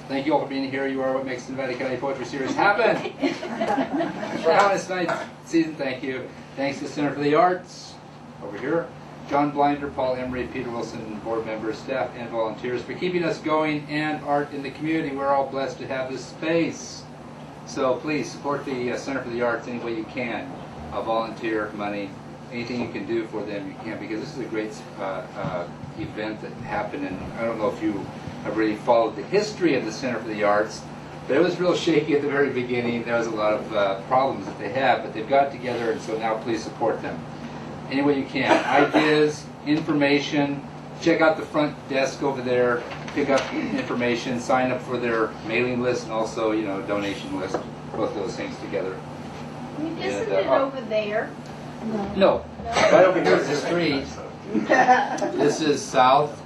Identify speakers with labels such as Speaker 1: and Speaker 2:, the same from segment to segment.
Speaker 1: Thank you all for being here. You are what makes the Nevada County Poetry Series happen. For having us tonight's season, thank you. Thanks to the Center for the Arts, over here. John Blinder, Paul Emery, Peter Wilson, board members, staff, and volunteers for keeping us going and art in the community. We're all blessed to have this space. So please support the Center for the Arts any way you can. Volunteer, money, anything you can do for them, you can, because this is a great event that happened. And I don't know if you have really followed the history of the Center for the Arts, but it was real shaky at the very beginning. There was a lot of problems that they had, but they've got together, and so now please support them any way you can. Ideas, information, check out the front desk over there, pick up information, sign up for their mailing list, and also, you know, donation list, both those things together.
Speaker 2: Isn't it over there?
Speaker 1: No, right over here is the street. This is south,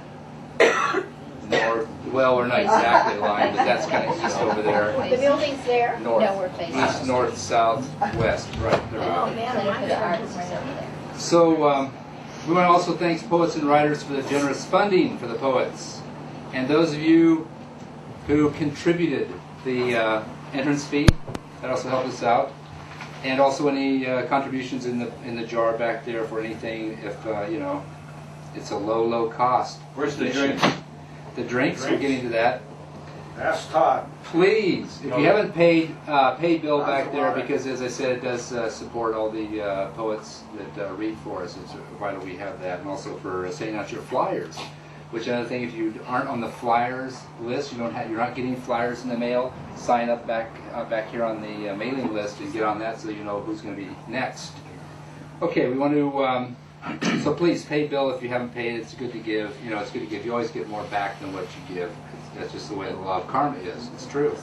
Speaker 1: north. Well, we're not exactly aligned, but that's kind of east over there.
Speaker 2: The building's there?
Speaker 1: North.
Speaker 3: No, we're facing
Speaker 1: East, north, south, west. Right, there we
Speaker 2: Oh,
Speaker 1: go.
Speaker 2: man,
Speaker 3: Center
Speaker 2: I'm
Speaker 3: for the
Speaker 2: sure.
Speaker 3: Arts right over there.
Speaker 1: So, we want to also thank poets and writers for the generous funding for the poets. And those of you who contributed the entrance fee, that also helped us out. And also any contributions in the jar back there for anything, if, you know, it's a low cost.
Speaker 4: Where's the drink?
Speaker 1: The drinks, we're getting to that.
Speaker 4: Ask Todd.
Speaker 1: Please, if you haven't paid, pay bill back there, because as I said, it does support all the poets that read for us. It's vital we have that, and also for sending out your flyers. Which another thing, if you aren't on the flyers list, you're not getting flyers in the mail. Sign up back here on the mailing list and get on that, so you know who's going to be next. Okay, we want to. So please pay bill if you haven't paid. It's good to give. You know, it's good to give. You always get more back than what you give. That's just the way the law of karma is. It's true.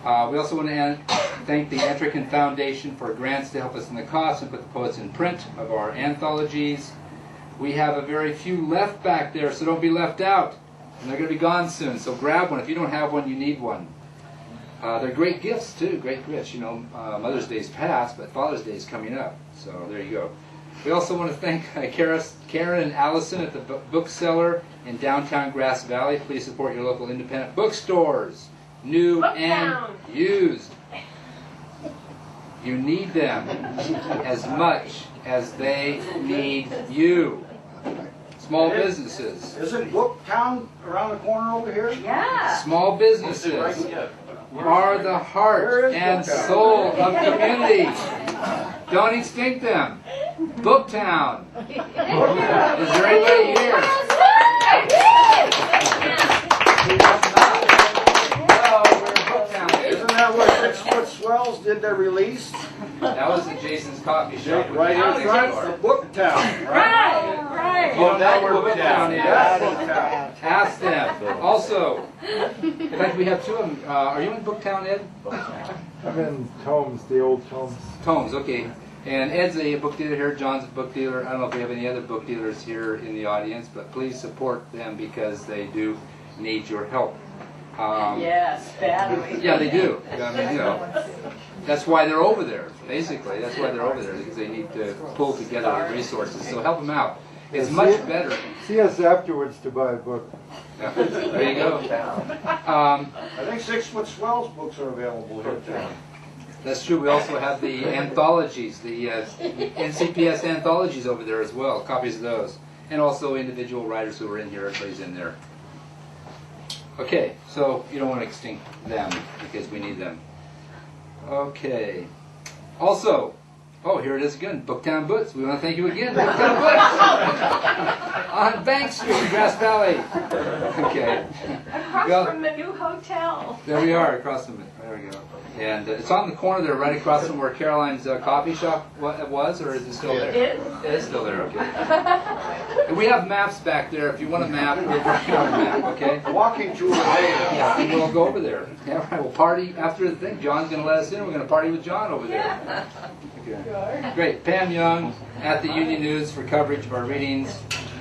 Speaker 1: We also want to thank the Etrican Foundation for grants to help us in the cost and put the poets in print of our anthologies. We have a very few left back there, so don't be left out. And they're going to be gone soon, so grab one. If you don't have one, you need one. They're great gifts, too. Great gifts. You know, Mother's Day's passed, but Father's Day is coming up. So there you go. We also want to thank Karen and Allison at the bookseller in downtown Grass Valley. Please support your local independent bookstores, new and used. You need them as much as they need you. Small businesses.
Speaker 4: Isn't Booktown around the corner over here?
Speaker 2: Yeah.
Speaker 1: Small businesses are the heart and soul of community. Don't extinct them. Booktown. Is there anybody here? Well, we're Booktown.
Speaker 4: Isn't that where 6 Foot Swells did their release?
Speaker 1: That was at Jason's Coffee Shop.
Speaker 4: Right in front of Booktown.
Speaker 2: Right.
Speaker 1: Oh, that's where Booktown is.
Speaker 4: That's Booktown.
Speaker 1: Ask them. Also, in fact, we have two of them. Are you in Booktown, Ed?
Speaker 5: I'm in Tomes, the old Tomes.
Speaker 1: Tomes, okay. And Ed's a book dealer here. John's a book dealer. I don't know if we have any other book dealers here in the audience, but please support them because they do need your help.
Speaker 2: Yes, badly.
Speaker 1: Yeah, they do. I mean, you know, that's why they're over there. Basically, that's why they're over there, because they need to pull together the resources. So help them out. It's much better.
Speaker 5: See us afterwards to buy a book.
Speaker 1: Yeah, there you go.
Speaker 4: I think 6 Foot Swells books are available here too.
Speaker 1: That's true. We also have the anthologies, the NCPS anthologies over there as well, copies of those. And also individual writers who are in here, everybody's in there. Okay, so you don't want to extinct them because we need them. Okay. Also, oh, here it is again, Booktown Books. We want to thank you again, Booktown Books! On Bank Street, Grass Valley. Okay.
Speaker 2: Across from the new hotel.
Speaker 1: There we are, across from it. There we go. And it's on the corner there, right across from where Caroline's coffee shop was, or is it still there?
Speaker 2: It is.
Speaker 1: It is still there, okay. And we have maps back there. If you want a map, we'll bring out a map, okay?
Speaker 4: Walking tour today.
Speaker 1: Yeah, and we'll go over there. Yeah, right. We'll party after the thing. John's going to let us in. We're going to party with John over there. Okay. Great. Pam Young at the Union News for coverage of our readings.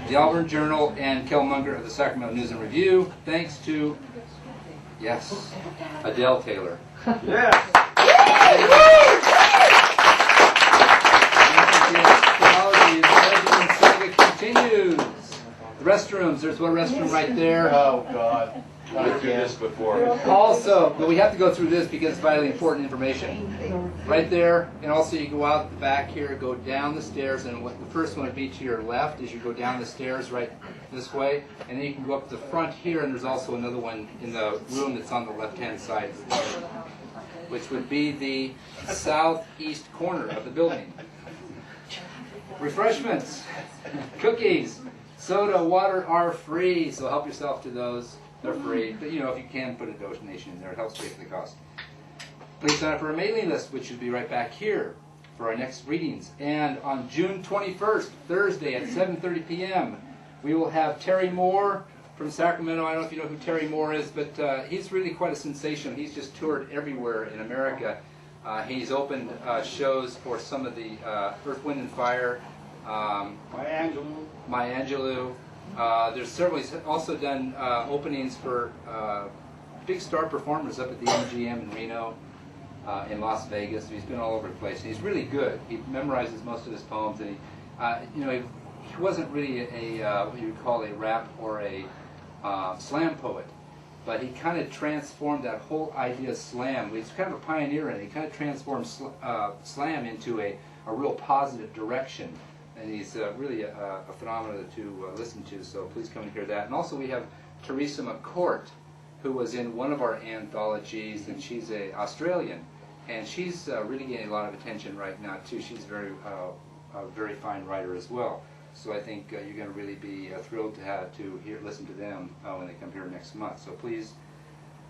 Speaker 1: The Auburn Journal and Kel Munger of the Sacramento News and Review. Thanks to, yes, Adele Taylor.
Speaker 4: Yes.
Speaker 1: Technology, the continues. The Restrooms, there's one restroom right there.
Speaker 4: Oh, God.
Speaker 3: Went through this before.
Speaker 1: Also, but we have to go through this because it's vitally important information. Right there, and also you go out the back here, go down the stairs, and what the first one would be to your left as you go down the stairs right this way, and then you can go up the front here, and there's also another one in the room that's on the left-hand side, which would be the southeast corner of the building. Refreshments, cookies, soda, water are free, so help yourself to those. They're free, but you know, if you can put a donation in there, it helps pay for the cost. Please sign up for our mailing list, which should be right back here for our next readings. And on June 21st, Thursday at 7:30 p.m., we will have Terry Moore from Sacramento. I don't know if you know who Terry Moore is, but he's really quite a sensation. He's just toured everywhere in America. He's opened shows for some of the Earth, Wind, and Fire.
Speaker 4: Maya
Speaker 1: Angelou. There's several. He's also done openings for big star performers up at the MGM in Reno, in Las Vegas. He's been all over the place. He's really good. He memorizes most of his poems, and he wasn't really a what you would call a rap or a slam poet, but he kind of transformed that whole idea of slam. He's kind of a pioneer in it. He kind of transformed slam into a real positive direction. And he's really a phenomenon to listen to, so please come and hear that. And also we have Theresa Mccourt, who was in one of our anthologies, and she's an Australian. And she's really getting a lot of attention right now, too. She's a very fine writer as well. So I think you're going to really be thrilled to listen to them when they come here next month. So please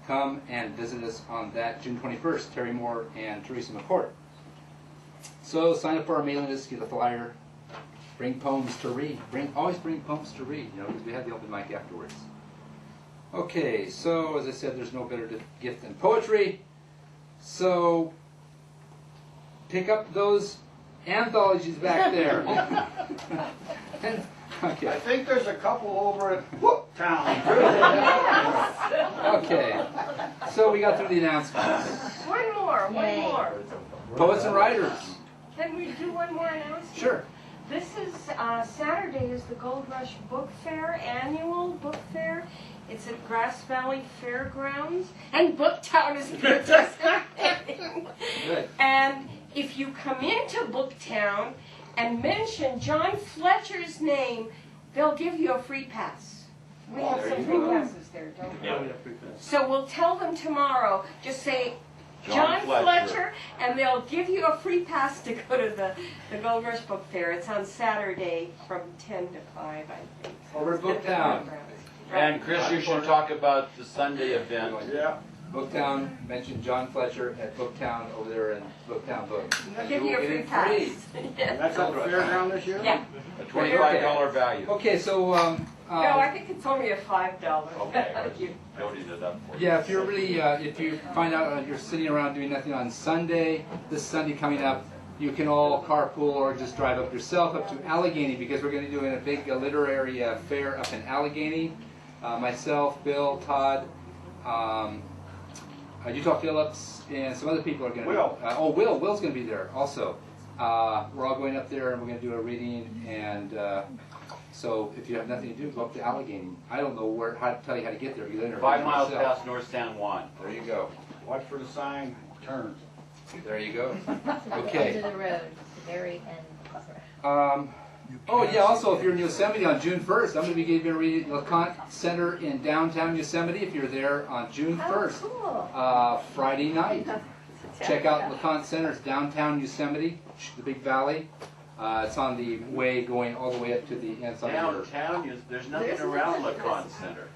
Speaker 1: come and visit us on that June 21st, Terry Moore and Theresa Mccourt. So sign up for our mailing list, get a flyer. Bring poems to read. Always bring poems to read, because we have the open mic afterwards. Okay, so as I said, there's no better gift than poetry. So pick up those anthologies back there. Okay.
Speaker 4: I think there's a couple over at Town.
Speaker 1: Okay. So we got through the announcements.
Speaker 2: One more.
Speaker 1: Poets and writers.
Speaker 2: Can we do one more announcement?
Speaker 1: Sure.
Speaker 2: This is, Saturday is the Gold Rush Book Fair, annual book fair. It's at Grass Valley Fairgrounds, and Booktown is participating.
Speaker 1: Good.
Speaker 2: And if you come into Booktown and mention John Fletcher's name, they'll give you a free pass. We have some free passes there, don't we?
Speaker 3: Yeah.
Speaker 2: So we'll tell them tomorrow, just say, John Fletcher, and they'll give you a free pass to go to the Gold Rush Book Fair. It's on Saturday from 10 to 5, I think.
Speaker 1: Over at Booktown.
Speaker 3: And Chris, you should talk about the Sunday event.
Speaker 4: Yeah.
Speaker 1: Booktown, mention John Fletcher at Booktown over there in Booktown Books.
Speaker 2: They'll give you a free
Speaker 1: Free.
Speaker 2: pass.
Speaker 4: And
Speaker 2: Yes.
Speaker 4: that's at the fairground this year?
Speaker 2: Yeah.
Speaker 3: A $25 value.
Speaker 1: Okay, so
Speaker 2: No, I think it's only a $5.
Speaker 3: Okay, I was noting it up for you.
Speaker 1: yeah, if you're really if you find out you're sitting around doing nothing on Sunday, this Sunday coming up, you can all carpool or just drive up yourself up to Allegheny, because we're going to be doing a big literary fair up in Allegheny. Myself, Bill, Todd, Utah Phillips, and some other people are going to be. Will's going to be there also. We're all going up there and we're going to do a reading, and so if you have nothing to do, go up to Allegheny. I don't know how to tell you how to get there. You
Speaker 3: 5 miles past North San Juan.
Speaker 1: There you go.
Speaker 4: Watch for the sign, turn.
Speaker 1: There you go.
Speaker 6: End
Speaker 1: Okay.
Speaker 6: of the road, the very end.
Speaker 1: Oh yeah. Also, if you're in Yosemite on June 1st, I'm going to be giving a reading at LeConte Center in downtown Yosemite. If you're there on June 1st,
Speaker 2: cool.
Speaker 1: Friday night. Check out LeConte Center. It's downtown Yosemite, the Big Valley. It's on the way going all the way up to the inside.
Speaker 3: Downtown, there's nothing around LeConte Center.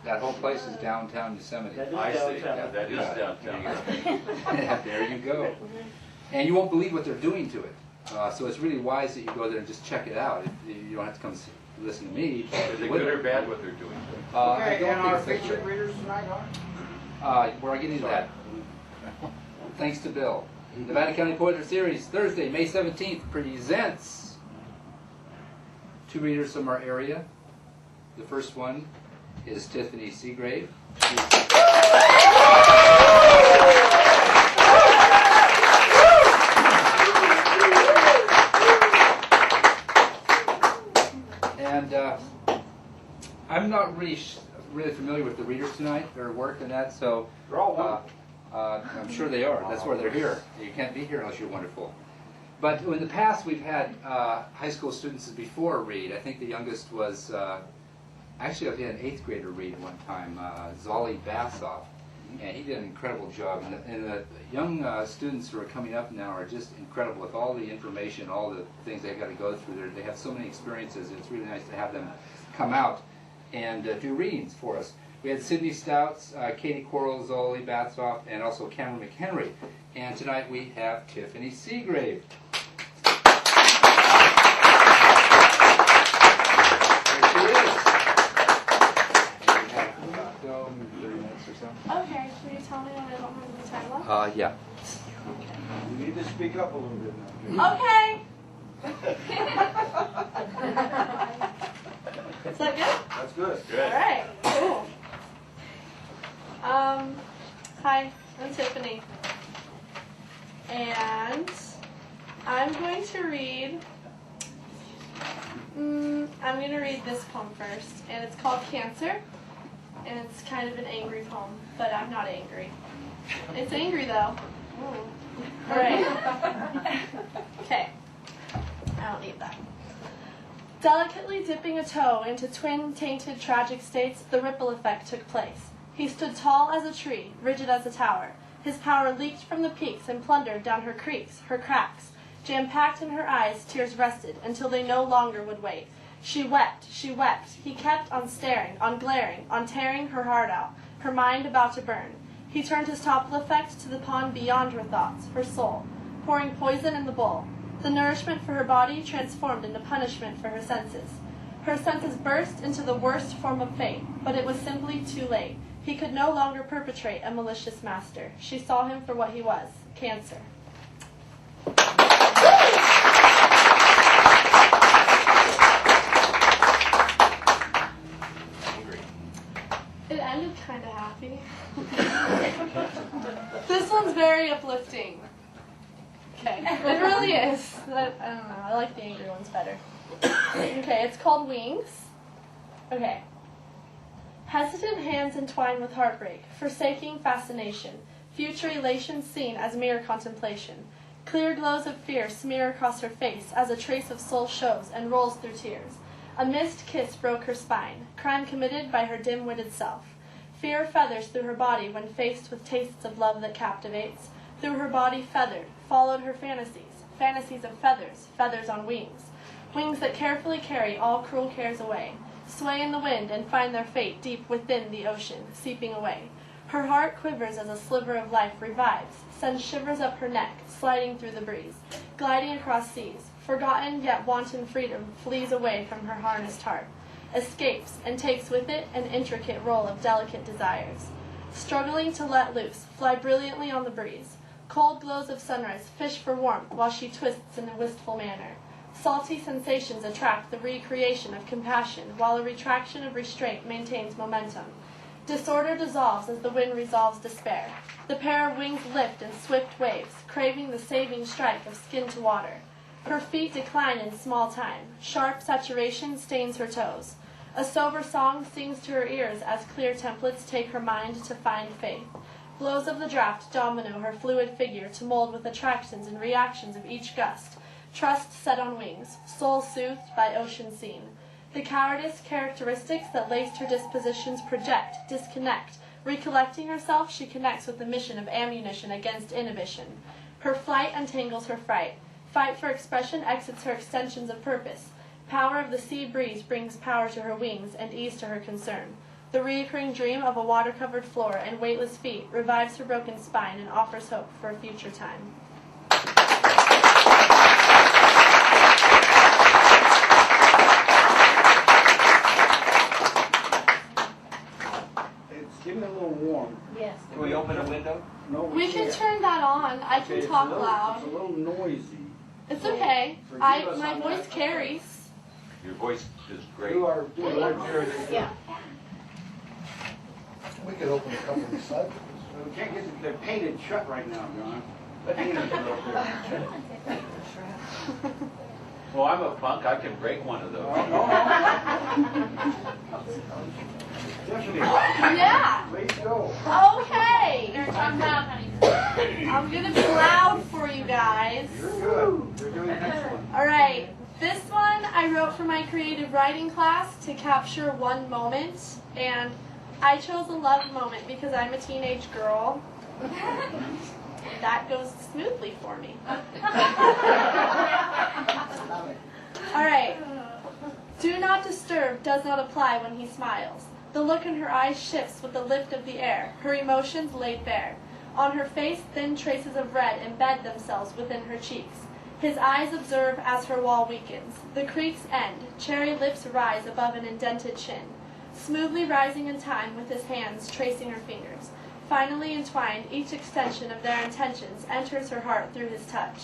Speaker 1: That whole place is downtown Yosemite.
Speaker 3: I see. Yeah, that is downtown.
Speaker 1: Yeah, there you go. And you won't believe what they're doing to it. So it's really wise that you go there and just check it out. You don't have to come listen to me.
Speaker 3: Is it good or bad what they're doing?
Speaker 1: I
Speaker 4: Okay,
Speaker 1: don't
Speaker 4: and our
Speaker 1: think it's
Speaker 4: featured readers tonight,
Speaker 1: we're getting to that. Thanks to Bill. Nevada County Poetry Series, Thursday, May 17th, presents 2 readers from our area. The first one is Tiffany Seagrave. And I'm not really familiar with the readers tonight, their work and that, so
Speaker 4: They're all wonderful.
Speaker 1: I'm sure they are. That's why they're here. You can't be here unless you're wonderful. But in the past, we've had high school students before read. I think the youngest was, actually I had an 8th grader read one time, Zolly Bassoff. And he did an incredible job. And the young students who are coming up now are just incredible with all the information, all the things they've got to go through. They have so many experiences. It's really nice to have them come out and do readings for us. We had Sydney Stouts, Katie Quarles, Zolly Bassoff, and also Cameron McHenry. And tonight we have Tiffany Seagrave.
Speaker 7: Okay, will you tell me when I don't have any time left?
Speaker 1: Yeah.
Speaker 4: You need to speak up a little bit now.
Speaker 7: Okay. Is that good?
Speaker 4: That's good.
Speaker 7: All right, cool. Hi, I'm Tiffany. And I'm going to read, this poem first, and it's called Cancer. And it's kind of an angry poem, but I'm not angry. It's angry though. All right. Okay. I don't need that. Delicately dipping a toe into twin tainted tragic states, the ripple effect took place. He stood tall as a tree, rigid as a tower. His power leaked from the peaks and plundered down her creeks, her cracks. Jam-packed in her eyes, tears rested until they no longer would wait. She wept, he kept on staring, on glaring, on tearing her heart out, her mind about to burn. He turned his topple effect to the pond beyond her thoughts, her soul, pouring poison in the bowl. The nourishment for her body transformed into punishment for her senses. Her senses burst into the worst form of fate, but it was simply too late. He could no longer perpetrate a malicious master. She saw him for what he was, cancer. It ended kind of happy. This one's very uplifting. Okay, it really is. I don't know, I like the angry ones better. Okay, it's called Wings. Okay. Hesitant hands entwine with heartbreak, forsaking fascination, future elation seen as mere contemplation. Clear glows of fear smear across her face as a trace of soul shows and rolls through tears. A mist kiss broke her spine, crime committed by her dim-witted self. Fear feathers through her body when faced with tastes of love that captivates. Through her body feathered, followed her fantasies, fantasies of feathers, feathers on wings. Wings that carefully carry all cruel cares away, sway in the wind and find their fate deep within the ocean, seeping away. Her heart quivers as a sliver of life revives, sends shivers up her neck, sliding through the breeze, gliding across seas. Forgotten yet wanton freedom flees away from her harnessed heart, escapes and takes with it an intricate roll of delicate desires. Struggling to let loose, fly brilliantly on the breeze. Cold glows of sunrise fish for warmth while she twists in a wistful manner. Salty sensations attract the recreation of compassion while a retraction of restraint maintains momentum. Disorder dissolves as the wind resolves despair. The pair of wings lift in swift waves, craving the saving strike of skin to water. Her feet decline in small time. Sharp saturation stains her toes. A sober song sings to her ears as clear templates take her mind to find faith. Blows of the draft domino her fluid figure to mold with attractions and reactions of each gust. Trust set on wings, soul soothed by ocean seen. The cowardice characteristics that laced her dispositions project, disconnect. Recollecting herself, she connects with the mission of ammunition against inhibition. Her flight untangles her fright. Fight for expression exits her extensions of purpose. Power of the sea breeze brings power to her wings and ease to her concern. The reoccurring dream of a water-covered floor and weightless feet revives her broken spine and offers hope for a future time.
Speaker 4: It's getting a little warm.
Speaker 6: Yes.
Speaker 3: Can we open a window?
Speaker 4: No,
Speaker 7: We can
Speaker 4: can't.
Speaker 7: turn that on. I
Speaker 4: Okay,
Speaker 7: can
Speaker 4: it's
Speaker 7: talk
Speaker 4: a little-
Speaker 7: loud.
Speaker 4: It's a little noisy.
Speaker 7: It's okay.
Speaker 4: Forgive us
Speaker 7: My
Speaker 4: on
Speaker 7: voice
Speaker 4: that.
Speaker 7: carries.
Speaker 3: Your voice is great.
Speaker 4: Do our ordinary.
Speaker 6: Yeah.
Speaker 8: We could open a couple of side doors.
Speaker 4: We can't get, they're painted shut right now, John. Painters are up there.
Speaker 3: Well, I'm a punk, I can break one of those.
Speaker 4: Tiffany,
Speaker 7: Yeah.
Speaker 4: please go.
Speaker 7: Okay.
Speaker 6: Here, calm down, honey.
Speaker 7: I'm gonna be loud for you guys.
Speaker 4: You're good. You're doing excellent.
Speaker 7: All right. This one I wrote for my creative writing class to capture one moment, and I chose a love moment because I'm a teenage girl. That goes smoothly for me. All right. Do not disturb does not apply when he smiles. The look in her eyes shifts with the lift of the air, her emotions laid bare. On her face, thin traces of red embed themselves within her cheeks. His eyes observe as her wall weakens. The creek's end, cherry lips rise above an indented chin, smoothly rising in time with his hands tracing her fingers. Finally entwined, each extension of their intentions enters her heart through his touch.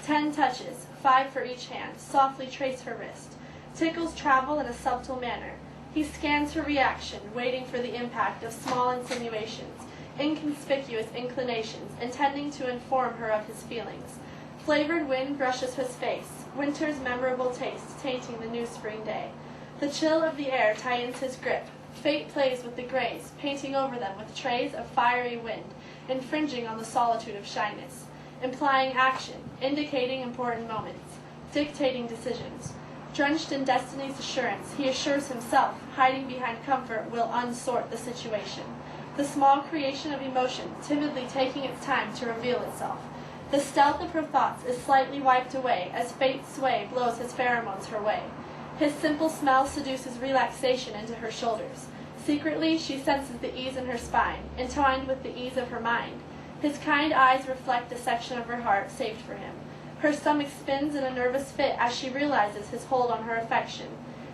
Speaker 7: 10 touches, 5 for each hand, softly trace her wrist. Tickles travel in a subtle manner. He scans her reaction, waiting for the impact of small insinuations, inconspicuous inclinations, intending to inform her of his feelings. Flavored wind brushes his face, winter's memorable taste tainting the new spring day. The chill of the air tightens his grip. Fate plays with the grays, painting over them with trays of fiery wind, infringing on the solitude of shyness, implying action, indicating important moments, dictating decisions. Drenched in destiny's assurance, he assures himself, hiding behind comfort will unsort the situation. The small creation of emotion, timidly taking its time to reveal itself. The stealth of her thoughts is slightly wiped away as fate's sway blows his pheromones her way. His simple smell seduces relaxation into her shoulders. Secretly, she senses the ease in her spine, entwined with the ease of her mind. His kind eyes reflect a section of her heart saved for him. Her stomach spins in a nervous fit as she realizes his hold on her affection.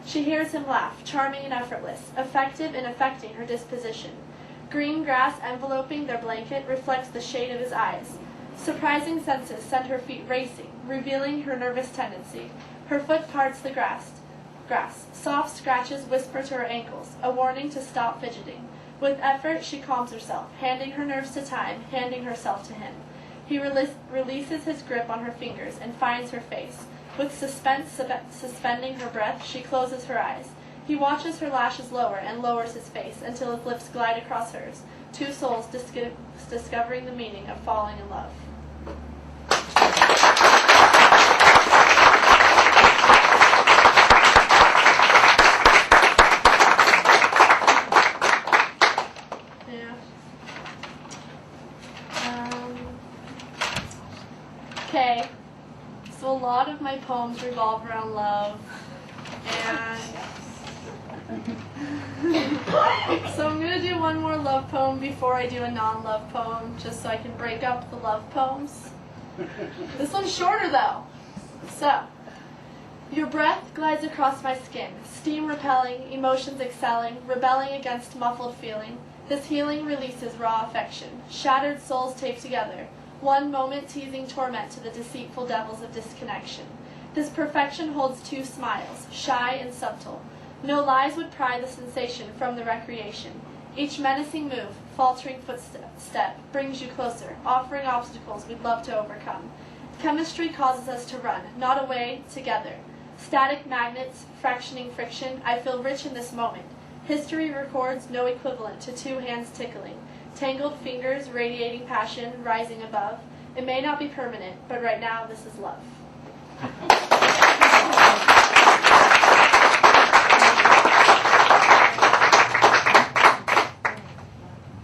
Speaker 7: She hears him laugh, charming and effortless, effective in affecting her disposition. Green grass enveloping their blanket reflects the shade of his eyes. Surprising senses send her feet racing, revealing her nervous tendency. Her foot parts the grass. Soft scratches whisper to her ankles, a warning to stop fidgeting. With effort, she calms herself, handing her nerves to time, handing herself to him. He releases his grip on her fingers and finds her face. With suspense suspending her breath, she closes her eyes. He watches her lashes lower and lowers his face until his lips glide across hers, two souls discovering the meaning of falling in love. Okay, so a lot of my poems revolve around love, and so I'm going to do one more love poem before I do a non-love poem, just so I can break up the love poems. This one's shorter though. So, your breath glides across my skin, steam repelling, emotions excelling, rebelling against muffled feeling. This healing releases raw affection, shattered souls taped together. One moment teasing torment to the deceitful devils of disconnection. This perfection holds two smiles, shy and subtle. No lies would pry the sensation from the recreation. Each menacing move, faltering footstep, brings you closer, offering obstacles we'd love to overcome. Chemistry causes us to run, not away, together. Static magnets, fractioning friction, I feel rich in this moment. History records no equivalent to two hands tickling. Tangled fingers, radiating passion, rising above. It may not be permanent, but right now this is love.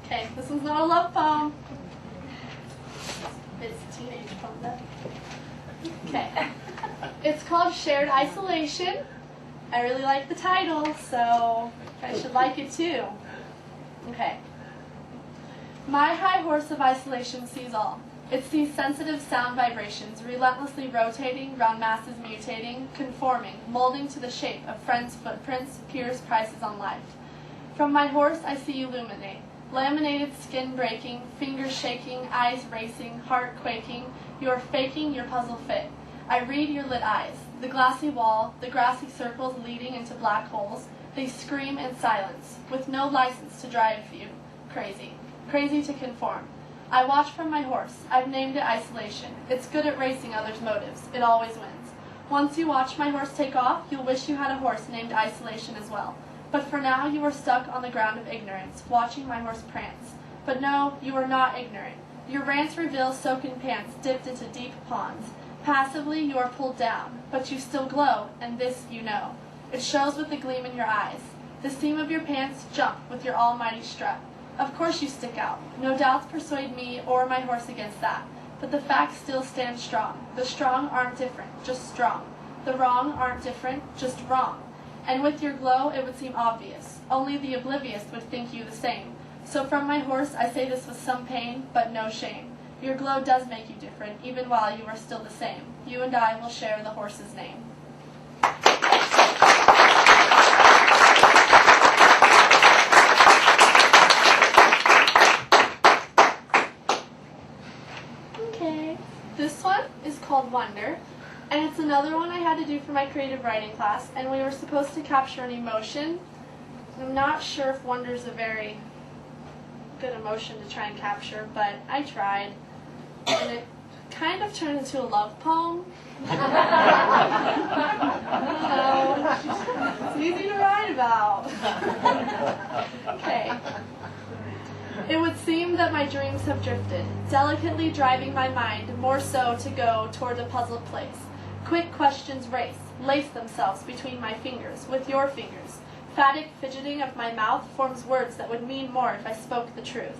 Speaker 7: Okay, this one's not a love poem. It's a teenage poem though. Okay. It's called Shared Isolation. I really like the title, so I should like it too. Okay. My high horse of isolation sees all. It sees sensitive sound vibrations relentlessly rotating, round masses mutating, conforming, molding to the shape of friends' footprints, peers' prices on life. From my horse I see illuminate, laminated skin breaking, fingers shaking, eyes racing, heart quaking. You are faking your puzzle fit. I read your lit eyes, the glassy wall, the grassy circles leading into black holes. They scream in silence, with no license to drive you crazy. Crazy to conform. I watch from my horse. I've named it isolation. It's good at racing others' motives. It always wins. Once you watch my horse take off, you'll wish you had a horse named Isolation as well. But for now, you are stuck on the ground of ignorance, watching my horse prance. But no, you are not ignorant. Your rants reveal soaking pants dipped into deep ponds. Passively, you are pulled down, but you still glow, and this you know. It shows with the gleam in your eyes. The seam of your pants jump with your almighty strut. Of course you stick out. No doubts persuade me or my horse against that. But the facts still stand strong. The strong aren't different, just strong. The wrong aren't different, just wrong. And with your glow, it would seem obvious. Only the oblivious would think you the same. So from my horse, I say this with some pain, but no shame. Your glow does make you different, even while you are still the same. You and I will share the horse's name. Okay, this one is called Wonder, and it's another one I had to do for my creative writing class, and we were supposed to capture an emotion. I'm not sure if wonder is a very good emotion to try and capture, but I tried, and it kind of turned into a love poem. I don't know. It's easy to write about. Okay. It would seem that my dreams have drifted, delicately driving my mind more so to go toward a puzzled place. Quick questions lace themselves between my fingers, with your fingers. Phatic fidgeting of my mouth forms words that would mean more if I spoke the truth.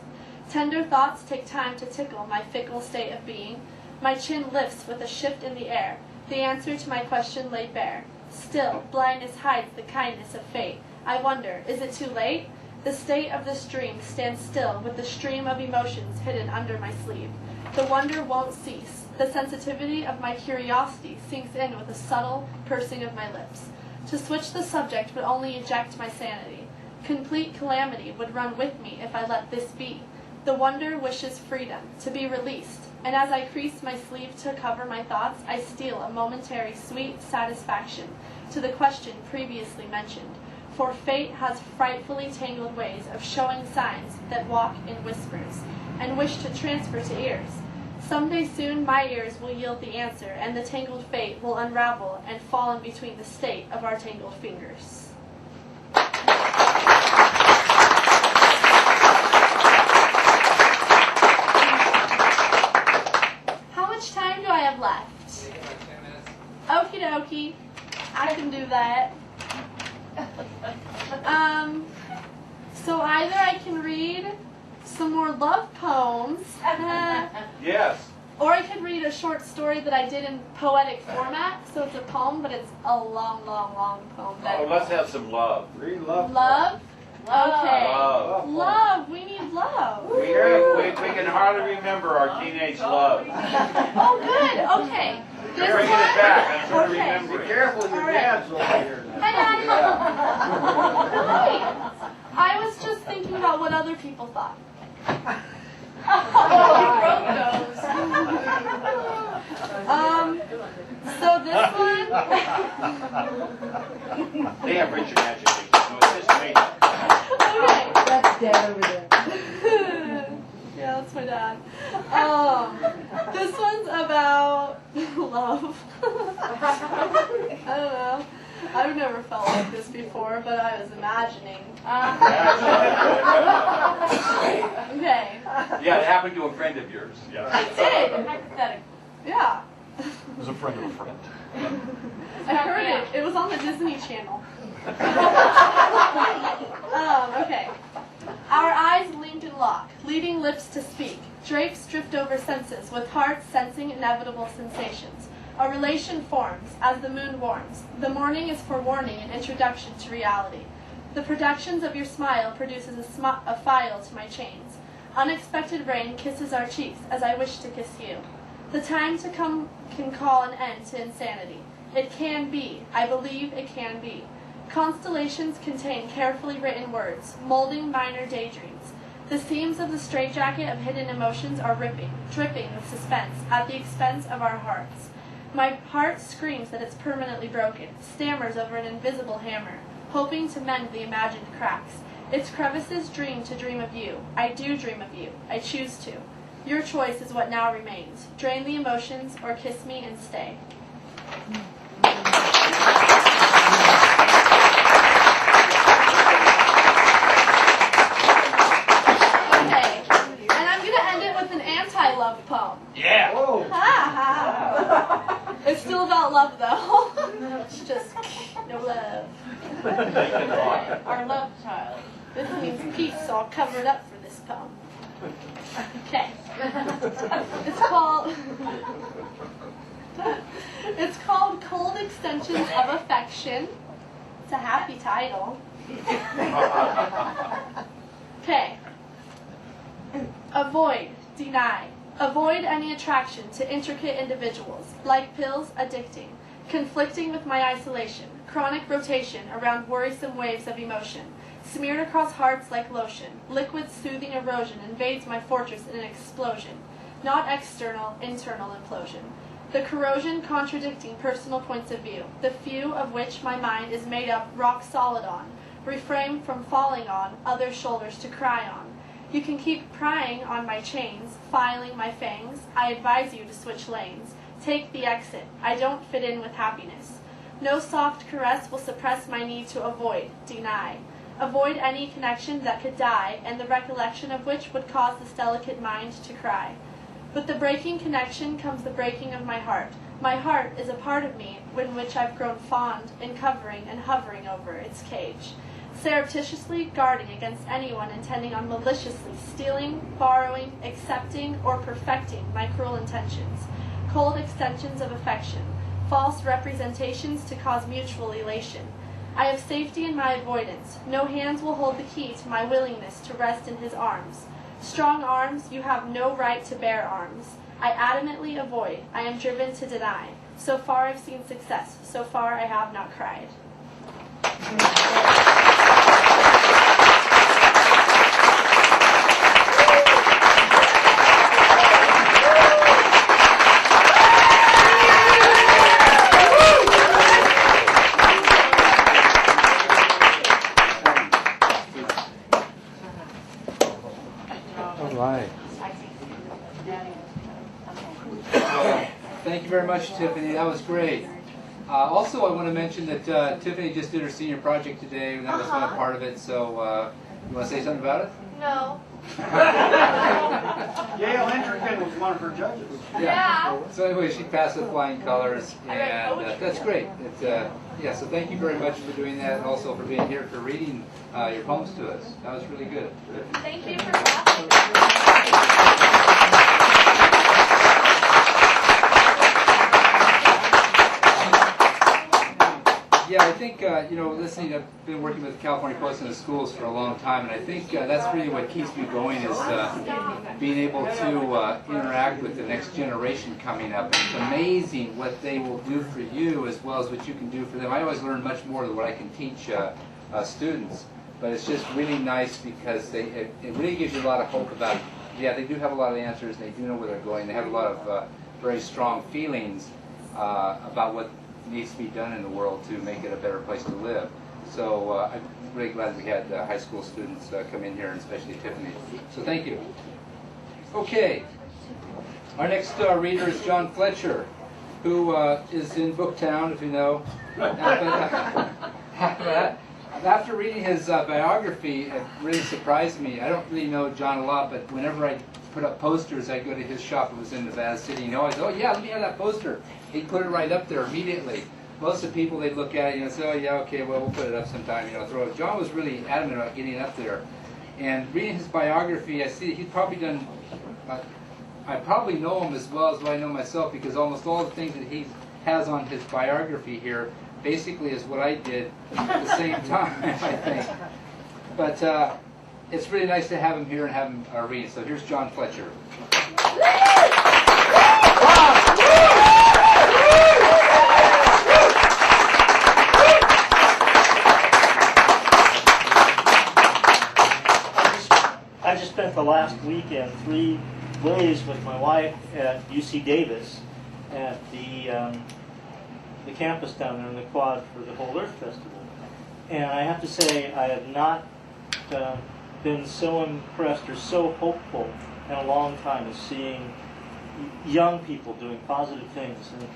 Speaker 7: Tender thoughts take time to tickle my fickle state of being. My chin lifts with a shift in the air, the answer to my question laid bare. Still, blindness hides the kindness of fate. I wonder, is it too late? The state of this dream stands still with the stream of emotions hidden under my sleeve. The wonder won't cease. The sensitivity of my curiosity sinks in with a subtle pursing of my lips. To switch the subject would only eject my sanity. Complete calamity would run with me if I let this be. The wonder wishes freedom, to be released, and as I crease my sleeve to cover my thoughts, I steal a momentary sweet satisfaction to the question previously mentioned. For fate has frightfully tangled ways of showing signs that walk in whispers, and wish to transfer to ears. Someday soon my ears will yield the answer, and the tangled fate will unravel and fall in between the state of our tangled fingers. How much time do I have left? Okie dokie. I can do that. So either I can read some more love poems,
Speaker 3: Yes.
Speaker 7: or I could read a short story that I did in poetic format. So it's a poem, but it's a long, long, long poem.
Speaker 3: Oh, let's have some love.
Speaker 4: Read love.
Speaker 7: Love? Okay.
Speaker 3: Love.
Speaker 7: Love. We need love.
Speaker 3: We can hardly remember our teenage love.
Speaker 7: Oh, good. Okay. This
Speaker 3: Bringing
Speaker 7: one?
Speaker 3: it back. That's what
Speaker 7: Okay.
Speaker 3: we're
Speaker 4: Be
Speaker 3: remembering.
Speaker 4: careful, your
Speaker 7: All right.
Speaker 4: dad's over here.
Speaker 7: Hi, Daddy. Hi. I was just thinking about what other people thought. So this one.
Speaker 3: They have Richard Magic, so it's just me.
Speaker 7: Okay.
Speaker 8: That's Dad over there.
Speaker 7: Yeah, that's my dad. This one's about love. I don't know. I've never felt like this before, but I was imagining. Okay.
Speaker 3: Yeah, it happened to a friend of yours. Yeah.
Speaker 7: It did. Hypothetical. Yeah.
Speaker 4: It was a friend of a friend.
Speaker 7: I heard it. It was on the Disney Channel. Okay. Our eyes link and lock, leading lips to speak. Drapes drift over senses, with hearts sensing inevitable sensations. A relation forms as the moon warms. The morning is for warning and introduction to reality. The productions of your smile produces a file to my chains. Unexpected rain kisses our cheeks as I wish to kiss you. The time to come can call an end to insanity. It can be. I believe it can be. Constellations contain carefully written words, molding minor daydreams. The seams of the straitjacket of hidden emotions are ripping, dripping with suspense at the expense of our hearts. My heart screams that it's permanently broken, stammers over an invisible hammer, hoping to mend the imagined cracks. Its crevices dream to dream of you. I do dream of you. I choose to. Your choice is what now remains. Drain the emotions or kiss me and stay. It's still about love, though. It's just no love. Our love child. This means peace, so I'll cover it up for this poem. Okay. It's called Cold Extensions of Affection. It's a happy title. Okay. Avoid, deny. Avoid any attraction to intricate individuals, like pills, addicting, conflicting with my isolation, chronic rotation around worrisome waves of emotion, smeared across hearts like lotion, liquid soothing erosion invades my fortress in an explosion, not external, internal implosion. The corrosion contradicting personal points of view, the few of which my mind is made up rock solid on, refrain from falling on other shoulders to cry on. You can keep prying on my chains, filing my fangs. I advise you to switch lanes. Take the exit. I don't fit in with happiness. No soft caress will suppress my need to avoid, deny. Avoid any connection that could die, and the recollection of which would cause this delicate mind to cry. With the breaking connection comes the breaking of my heart. My heart is a part of me in which I've grown fond in covering and hovering over its cage, surreptitiously guarding against anyone intending on maliciously stealing, borrowing, accepting, or perfecting my cruel intentions, cold extensions of affection, false representations to cause mutual elation. I have safety in my avoidance. No hands will hold the key to my willingness to rest in his arms. Strong arms, you have no right to bear arms. I adamantly avoid. I am driven to deny. So far I've seen success. So far I have not cried.
Speaker 1: Thank you very much, Tiffany. That was great. Also, I want to mention that Tiffany just did her senior project today, and that was one part of it. So, you want to say something about it?
Speaker 7: No.
Speaker 4: Yale Intricate was one of her judges.
Speaker 7: Yeah.
Speaker 1: So anyway, she passed with flying colors, and that's great. Yeah, so thank you very much for doing that, and also for being here, for reading your poems to us. That was really good.
Speaker 7: Thank you for watching.
Speaker 1: Yeah, I think, listening, I've been working with the California Post in the schools for a long time, and I think that's really what keeps me going is being able to interact with the next generation coming up. And it's amazing what they will do for you as well as what you can do for them. I always learn much more than what I can teach students, but it's just really nice because it really gives you a lot of hope about, yeah, they do have a lot of answers, and they do know where they're going. They have a lot of very strong feelings about what needs to be done in the world to make it a better place to live. So I'm really glad we had high school students come in here, and especially Tiffany. So thank you. Okay, our next reader is John Fletcher, who is in Booktown, if you know. After reading his biography, it really surprised me. I don't really know John a lot, but whenever I put up posters, I'd go to his shop. It was in Nevada City. I said, oh yeah, let me have that poster. He'd put it right up there immediately. Most of the people, they'd look at it and say, oh yeah, okay, well, we'll put it up sometime, throw it. John was really adamant about getting it up there. And reading his biography, I see he's probably done, I probably know him as well as I know myself, because almost all the things that he has on his biography here basically is what I did at the same time, I think. But it's really nice to have him here and have him read. So here's John Fletcher.
Speaker 9: I just spent the last weekend 3 days with my wife at UC Davis at the campus down there in the quad for the Whole Earth Festival. And I have to say, I have not been so impressed or so hopeful in a long time as seeing young people doing positive things. And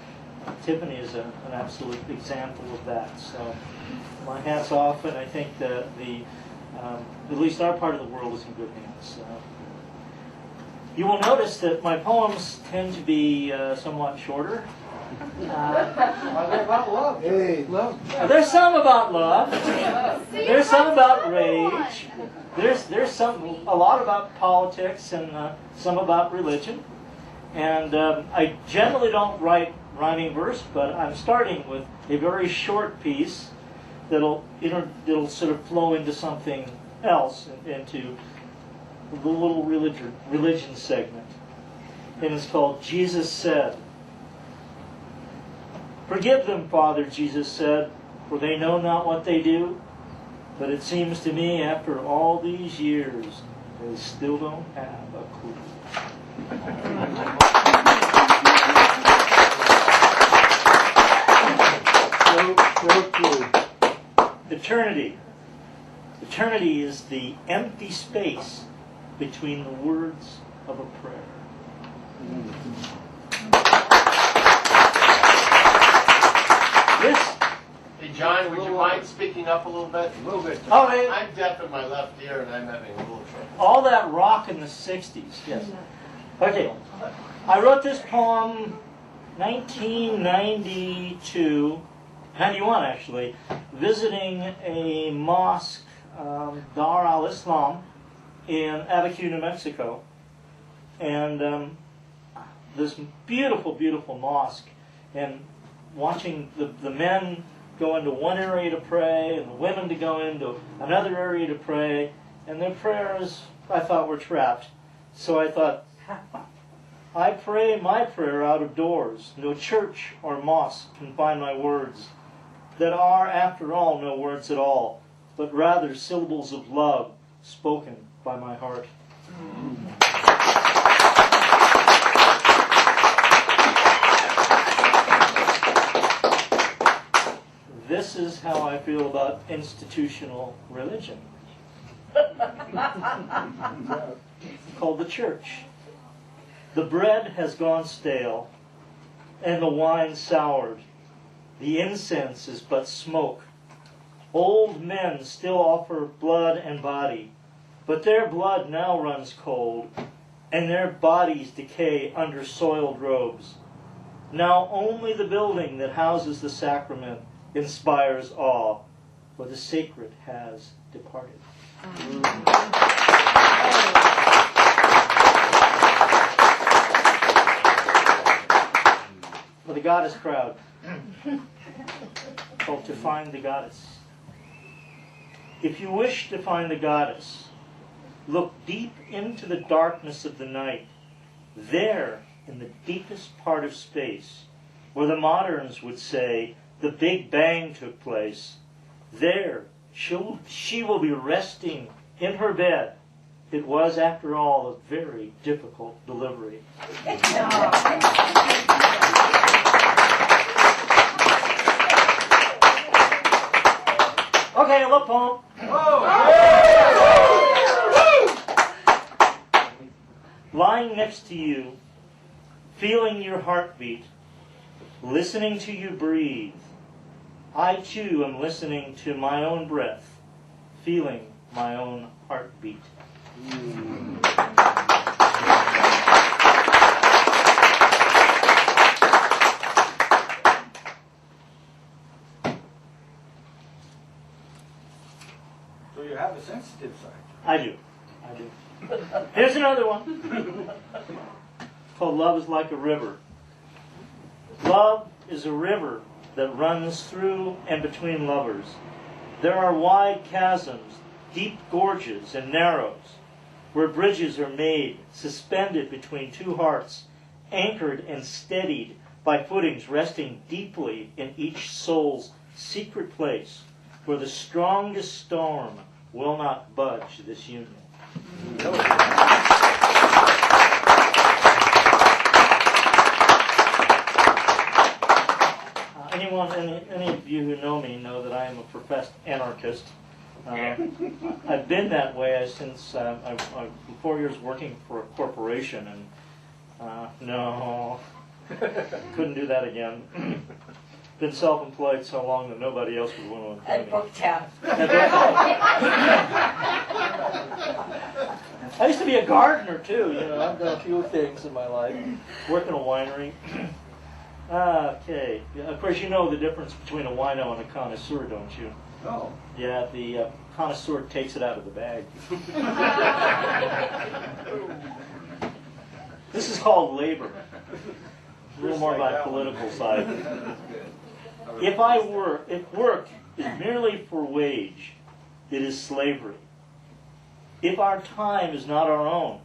Speaker 9: Tiffany is an absolute example of that. So my hat's off, and I think that at least our part of the world is in good hands. You will notice that my poems tend to be somewhat shorter
Speaker 4: Are they about love?
Speaker 5: Hey,
Speaker 9: There's some about love. There's some about rage. There's a lot about politics and some about religion. And I generally don't write rhyming verse, but I'm starting with a very short piece that'll sort of flow into something else, into the little religion segment. And it's called Jesus Said. Forgive them, Father, Jesus said, for they know not what they do. But it seems to me, after all these years, they still don't have a clue.
Speaker 5: so true.
Speaker 9: Eternity. Eternity is the empty space between the words of a prayer. This.
Speaker 10: Hey John, would you mind speaking up a little bit?
Speaker 4: A little bit.
Speaker 9: Oh, hey.
Speaker 10: I'm deaf in my left ear and I'm having a little trouble.
Speaker 9: All that rock in the 60s, yes. Okay, I wrote this poem 91 actually, visiting a mosque, Dar al-Islam, in Abiquiu, New Mexico. And this beautiful, beautiful mosque. And watching the men go into one area to pray and the women to go into another area to pray. And their prayers, I thought, were trapped. So I thought, I pray my prayer out of doors. No church or mosque can find my words, that are, after all, no words at all, but rather syllables of love spoken by my heart. This is how I feel about institutional religion. Called the church. The bread has gone stale, and the wine soured. The incense is but smoke. Old men still offer blood and body, but their blood now runs cold, and their bodies decay under soiled robes. Now only the building that houses the sacrament inspires awe, for the sacred has departed. For the goddess crowd, called To Find the Goddess. If you wish to find the goddess, look deep into the darkness of the night. There, in the deepest part of space, where the moderns would say the Big Bang took place, there she will be resting in her bed. It was, after all, a very difficult delivery. Okay, a little poem. Lying next to you, feeling your heartbeat, listening to you breathe, I too am listening to my own breath, feeling my own heartbeat.
Speaker 4: So you have a sensitive side.
Speaker 9: I do. Here's another one. Called Love is Like a River. Love is a river that runs through and between lovers. There are wide chasms, deep gorges, and narrows, where bridges are made, suspended between two hearts, anchored and steadied by footings resting deeply in each soul's secret place, where the strongest storm will not budge this union. Any of you who know me know that I am a professed anarchist. I've been that way since I've 4 years working for a corporation, and no, couldn't do that again. Been self-employed so long that nobody else would want to employ me.
Speaker 2: And booked out.
Speaker 9: I used to be a gardener too. I've done a few things in my life. Work in a winery. Okay. Yeah, of course, you know the difference between a wino and a connoisseur, don't you?
Speaker 4: No.
Speaker 9: Yeah, the connoisseur takes it out of the bag. This is called labor. A little more my political side. If work is merely for wage, it is slavery. If our time is not our own,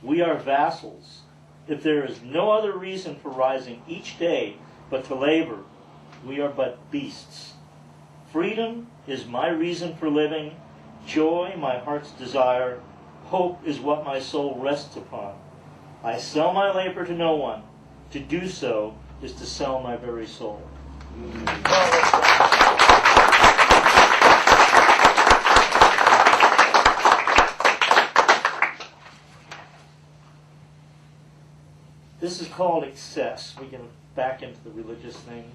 Speaker 9: we are vassals. If there is no other reason for rising each day but to labor, we are but beasts. Freedom is my reason for living, joy my heart's desire, hope is what my soul rests upon. I sell my labor to no one. To do so is to sell my very soul. This is called excess. We can back into the religious thing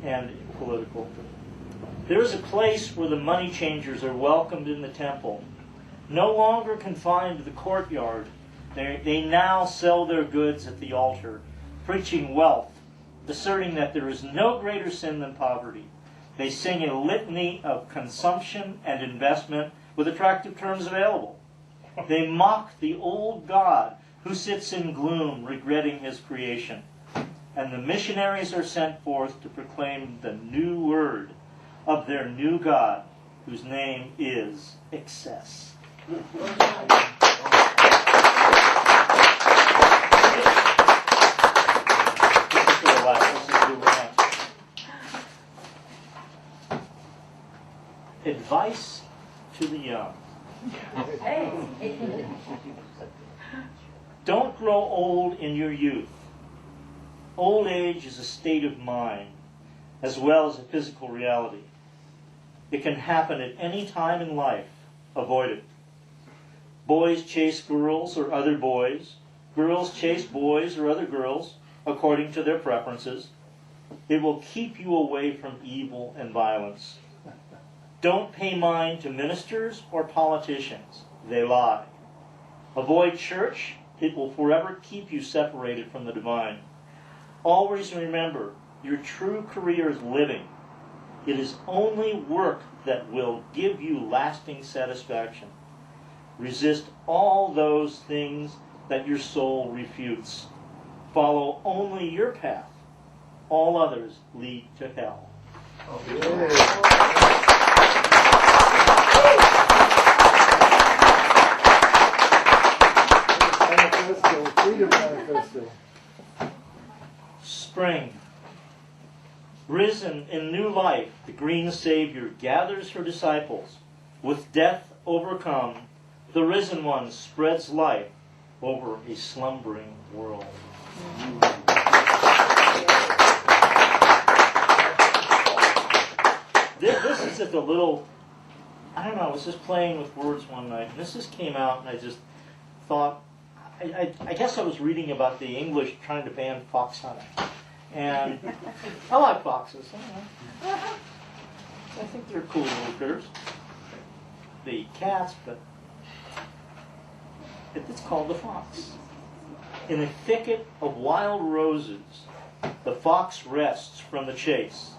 Speaker 9: and political. There is a place where the money changers are welcomed in the temple. No longer confined to the courtyard, they now sell their goods at the altar, preaching wealth, asserting that there is no greater sin than poverty. They sing a litany of consumption and investment with attractive terms available. They mock the old God who sits in gloom, regretting his creation. And the missionaries are sent forth to proclaim the new word of their new God, whose name is excess. Advice to the young. Don't grow old in your youth. Old age is a state of mind, as well as a physical reality. It can happen at any time in life. Avoid it. Boys chase girls or other boys. Girls chase boys or other girls, according to their preferences. It will keep you away from evil and violence. Don't pay mind to ministers or politicians. They lie. Avoid church. It will forever keep you separated from the divine. Always remember, your true career is living. It is only work that will give you lasting satisfaction. Resist all those things that your soul refutes. Follow only your path. All others lead to hell.
Speaker 5: Manifesto, Freedom Manifesto.
Speaker 9: Spring. Risen in new life, the green Savior gathers her disciples. With death overcome, the risen one spreads life over a slumbering world. This is just a little, I don't know, I was just playing with words one night, and this just came out, and I just thought, I guess I was reading about the English trying to ban fox hunting. And I like foxes. I think they're cool little critters. The cats, but it's called the fox. In a thicket of wild roses, the fox rests from the chase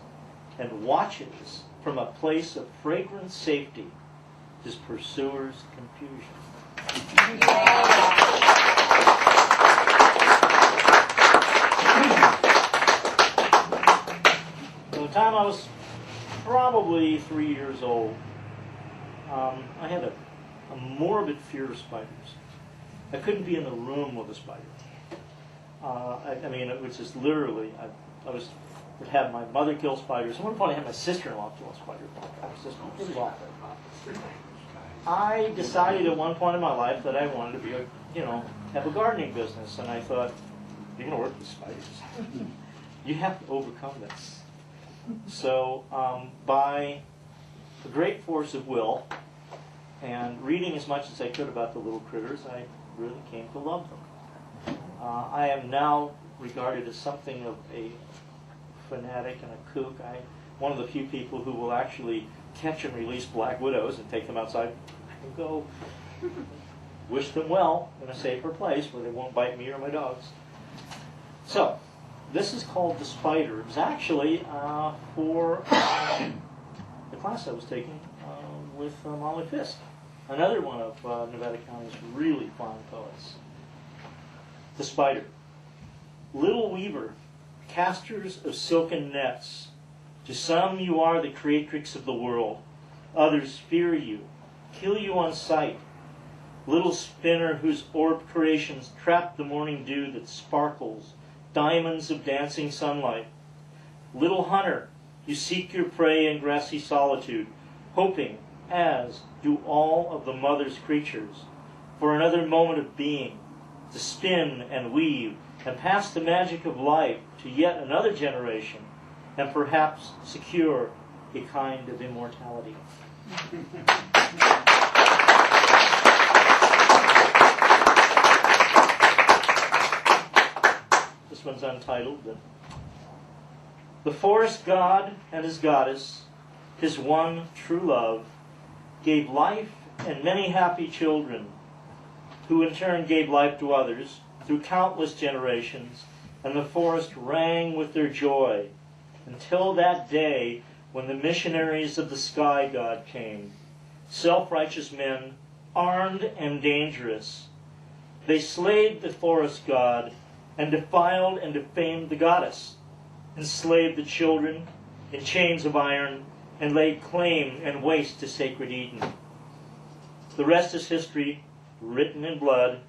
Speaker 9: and watches from a place of fragrant safety his pursuer's confusion. By the time I was probably 3 years old, I had a morbid fear of spiders. I couldn't be in the room with a spider. I mean, it was just literally, I would have my mother kill spiders. At one point I had my sister-in-law kill a spider. It was awful. I decided at one point in my life that I wanted to be have a gardening business, and I thought, you're going to work with spiders. You have to overcome this. So by a great force of will and reading as much as I could about the little critters, I really came to love them. I am now regarded as something of a fanatic and a kook. One of the few people who will actually catch and release black widows and take them outside and go wish them well in a safer place where they won't bite me or my dogs. So, this is called The Spider. It was actually for the class I was taking with Molly Fisk, another one of Nevada County's really fine poets. The Spider. Little weaver, casters of silken nets, to some you are the creatrix of the world, others fear you, kill you on sight. Little spinner whose orbed creations trap the morning dew that sparkles, diamonds of dancing sunlight. Little hunter, you seek your prey in grassy solitude, hoping, as do all of the mother's creatures, for another moment of being, to spin and weave and pass the magic of life to yet another generation, and perhaps secure a kind of immortality. This one's untitled. The forest god and his goddess, his one true love, gave life and many happy children, who in turn gave life to others through countless generations, and the forest rang with their joy until that day when the missionaries of the sky god came, self-righteous men, armed and dangerous. They slayed the forest god and defiled and defamed the goddess, enslaved the children in chains of iron, and laid claim and waste to sacred Eden. The rest is history, written in blood,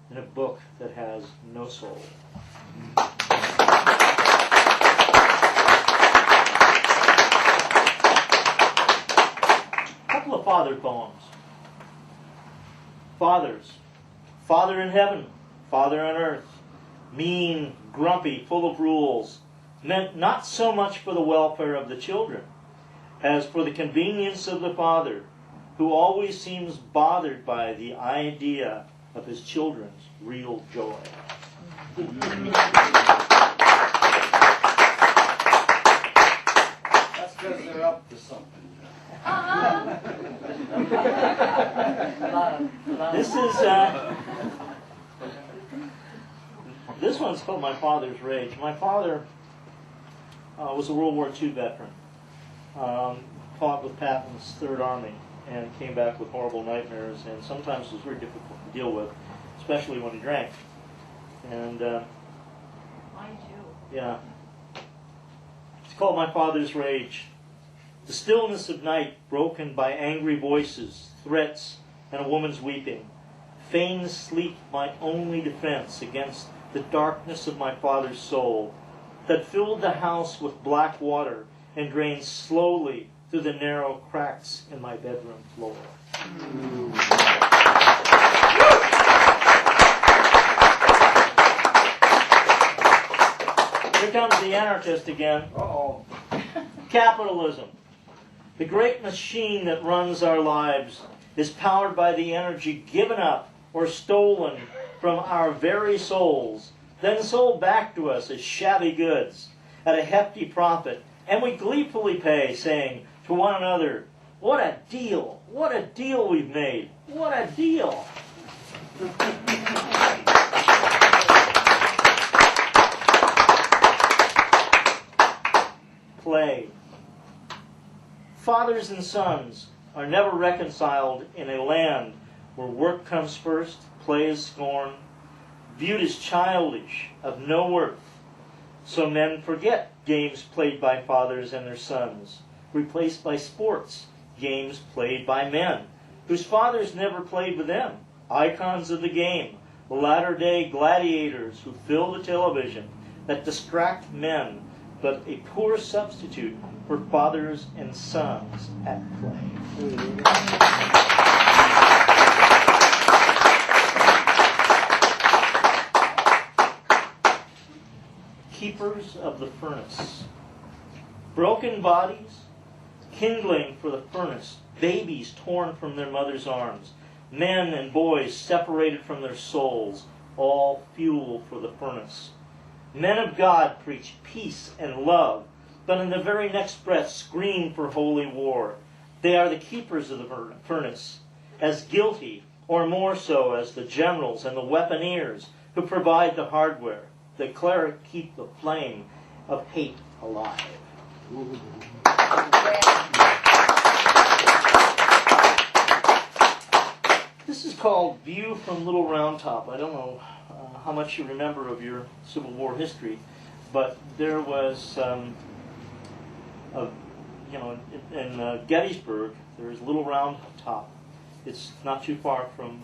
Speaker 9: in a book that has no soul. A couple of father poems. Fathers. Father in heaven, father on earth, mean, grumpy, full of rules, meant not so much for the welfare of the children as for the convenience of the father, who always seems bothered by the idea of his children's real joy.
Speaker 4: That's because they're up to something.
Speaker 9: This one's called My Father's Rage. My father was a World War II veteran. Fought with Patton's Third Army and came back with horrible nightmares, and sometimes it was very difficult to deal with, especially when he drank. And
Speaker 2: Mine too.
Speaker 9: yeah, it's called My Father's Rage. The stillness of night, broken by angry voices, threats, and a woman's weeping. Feigned sleep, my only defense against the darkness of my father's soul, that filled the house with black water and drained slowly through the narrow cracks in my bedroom floor. Here comes the anarchist again.
Speaker 4: Uh-oh.
Speaker 9: Capitalism. The great machine that runs our lives is powered by the energy given up or stolen from our very souls, then sold back to us as shabby goods at a hefty profit, and we gleefully pay, saying to one another, "What a deal! What a deal we've made! What a deal!" Play. Fathers and sons are never reconciled in a land where work comes first, play is scorned, viewed as childish, of no worth. So men forget games played by fathers and their sons, replaced by sports, games played by men, whose fathers never played with them, icons of the game, latter-day gladiators who fill the television, that distract men, but a poor substitute for fathers and sons at play. Keepers of the furnace. Broken bodies, kindling for the furnace, babies torn from their mother's arms, men and boys separated from their souls, all fuel for the furnace. Men of God preach peace and love, but in the very next breath scream for holy war. They are the keepers of the furnace, as guilty, or more so, as the generals and the weaponeers who provide the hardware. the cleric keep the flame of hate alive. This is called View from Little Round Top. I don't know how much you remember of your Civil War history, but there was, in Gettysburg, there's Little Round Top. It's not too far from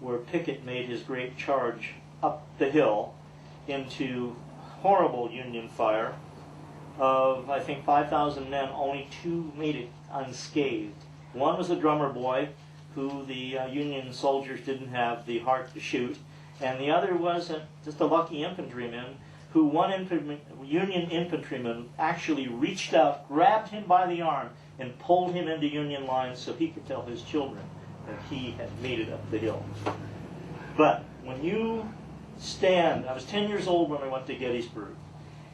Speaker 9: where Pickett made his great charge up the hill into horrible Union fire. Of, I think, 5,000 men, only 2 made it unscathed. One was a drummer boy who the Union soldiers didn't have the heart to shoot, and the other was just a lucky infantryman who one Union infantryman actually reached out, grabbed him by the arm, and pulled him into Union lines so he could tell his children that he had made it up the hill. But when you stand, I was 10 years old when I went to Gettysburg,